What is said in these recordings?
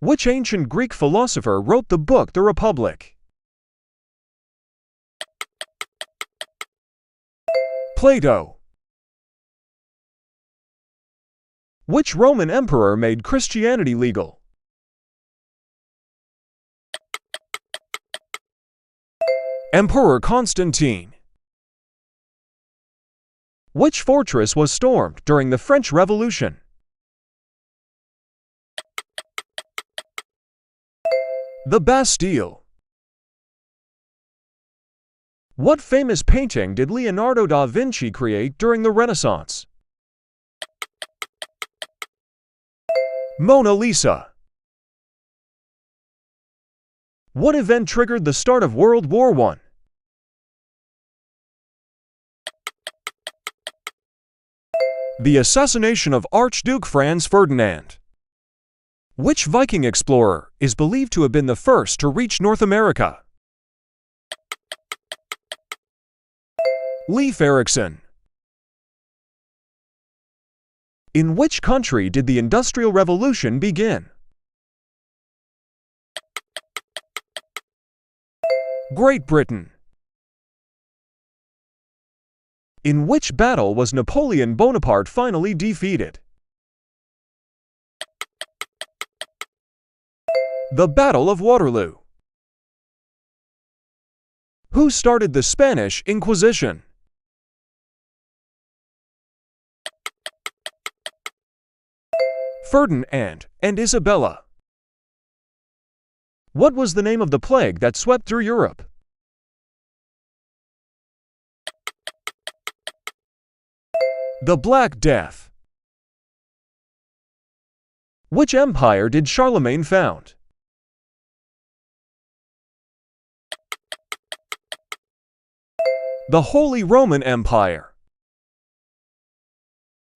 Which ancient Greek philosopher wrote the book The Republic? Plato. Which Roman emperor made Christianity legal? Emperor Constantine. Which fortress was stormed during the French Revolution? The Bastille. What famous painting did Leonardo da Vinci create during the Renaissance? Mona Lisa. What event triggered the start of World War I? The assassination of Archduke Franz Ferdinand. Which Viking explorer is believed to have been the first to reach North America? Leif Erikson. In which country did the Industrial Revolution begin? Great Britain. In which battle was Napoleon Bonaparte finally defeated? The Battle of Waterloo. Who started the Spanish Inquisition? Ferdinand and Isabella. What was the name of the plague that swept through Europe? The Black Death. Which empire did Charlemagne found? The Holy Roman Empire.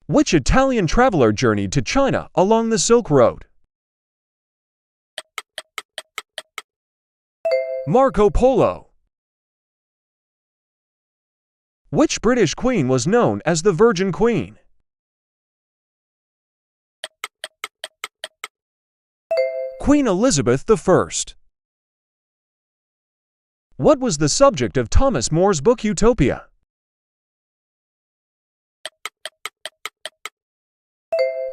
Which Italian traveler journeyed to China along the Silk Road? Marco Polo. Which British queen was known as the Virgin Queen? Queen Elizabeth I. What was the subject of Thomas More's book Utopia?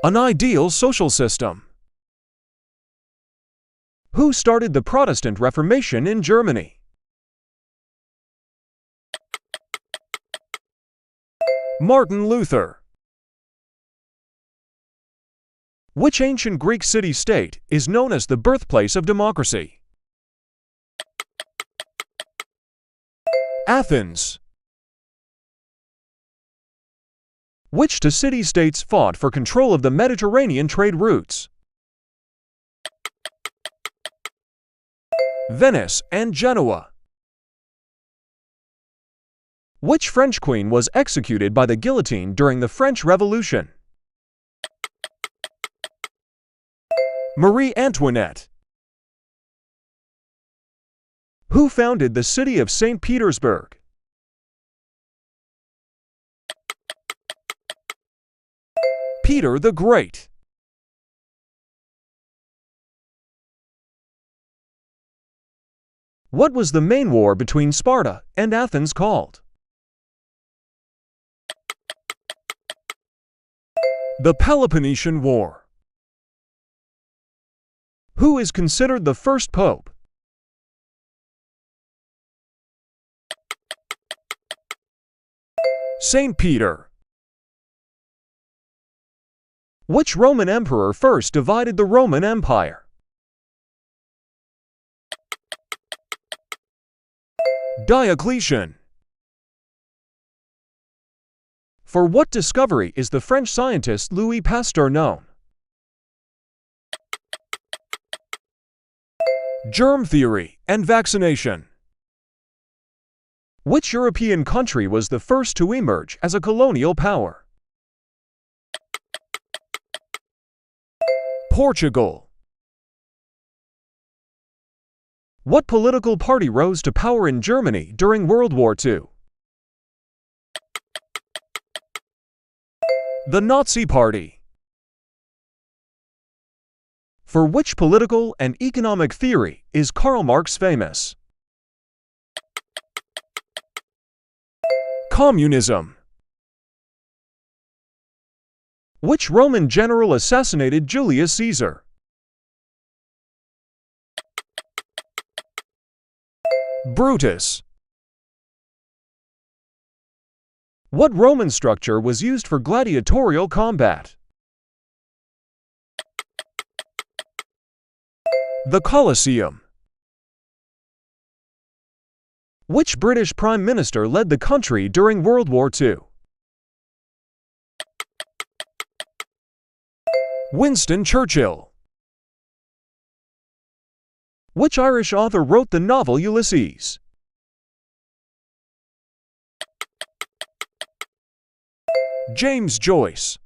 An ideal social system. Who started the Protestant Reformation in Germany? Martin Luther. Which ancient Greek city-state is known as the birthplace of democracy? Athens. Which two city-states fought for control of the Mediterranean trade routes? Venice and Genoa. Which French queen was executed by the guillotine during the French Revolution? Marie Antoinette. Who founded the city of St. Petersburg? Peter the Great. What was the main war between Sparta and Athens called? The Peloponnesian War. Who is considered the first pope? Saint Peter. Which Roman emperor first divided the Roman Empire? Diocletian. For what discovery is the French scientist Louis Pasteur known? Germ theory and vaccination. Which European country was the first to emerge as a colonial power? Portugal. What political party rose to power in Germany during World War II? The Nazi Party. For which political and economic theory is Karl Marx famous? Communism. Which Roman general assassinated Julius Caesar? Brutus. What Roman structure was used for gladiatorial combat? The Colosseum. Which British Prime Minister led the country during World War II? Winston Churchill. Which Irish author wrote the novel Ulysses? James Joyce.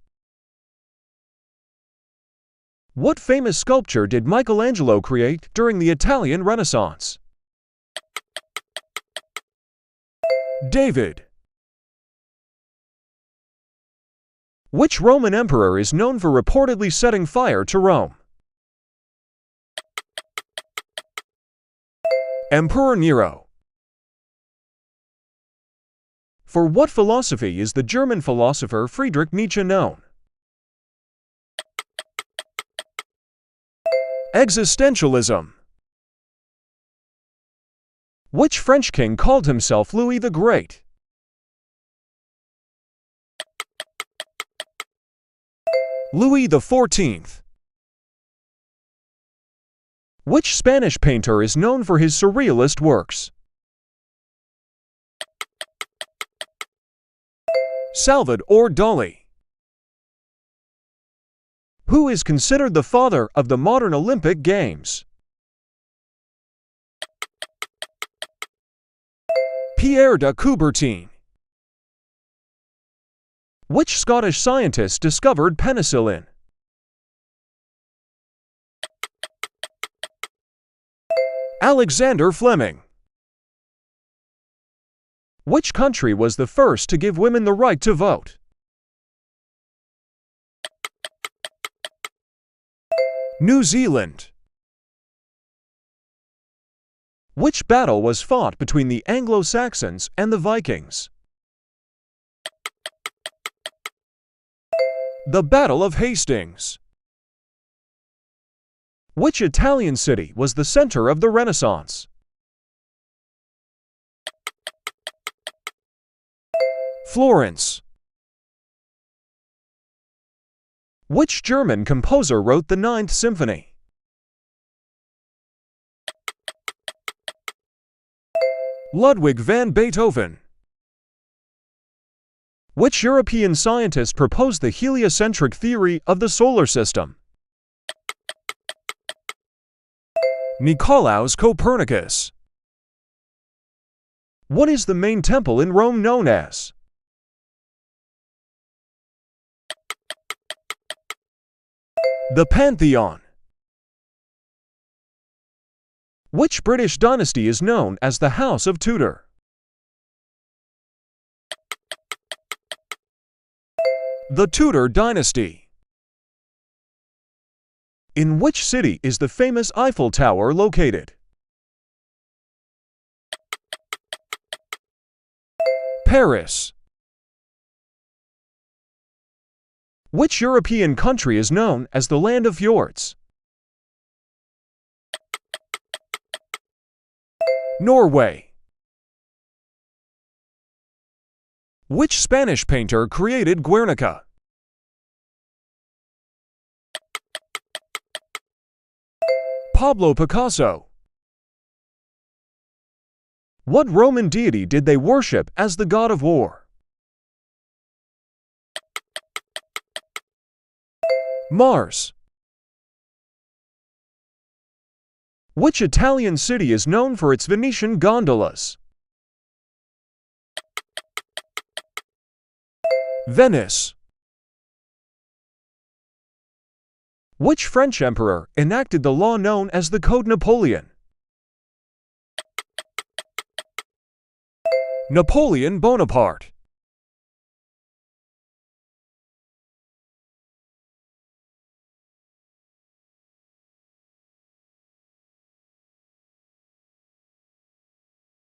What famous sculpture did Michelangelo create during the Italian Renaissance? David. Which Roman emperor is known for reportedly setting fire to Rome? Emperor Nero. For what philosophy is the German philosopher Friedrich Nietzsche known? Existentialism. Which French king called himself Louis the Great? Louis XIV. Which Spanish painter is known for his surrealist works? Salvador Dali. Who is considered the father of the modern Olympic Games? Pierre de Coubertin. Which Scottish scientist discovered penicillin? Alexander Fleming. Which country was the first to give women the right to vote? New Zealand. Which battle was fought between the Anglo-Saxons and the Vikings? The Battle of Hastings. Which Italian city was the center of the Renaissance? Florence. Which German composer wrote the Ninth Symphony? Ludwig van Beethoven. Which European scientist proposed the heliocentric theory of the solar system? Nicolaus Copernicus. What is the main temple in Rome known as? The Pantheon. Which British dynasty is known as the House of Tudor? The Tudor dynasty. In which city is the famous Eiffel Tower located? Paris. Which European country is known as the Land of Fjords? Norway. Which Spanish painter created Guernica? Pablo Picasso. What Roman deity did they worship as the god of war? Mars. Which Italian city is known for its Venetian gondolas? Venice. Which French emperor enacted the law known as the Code Napoleon? Napoleon Bonaparte.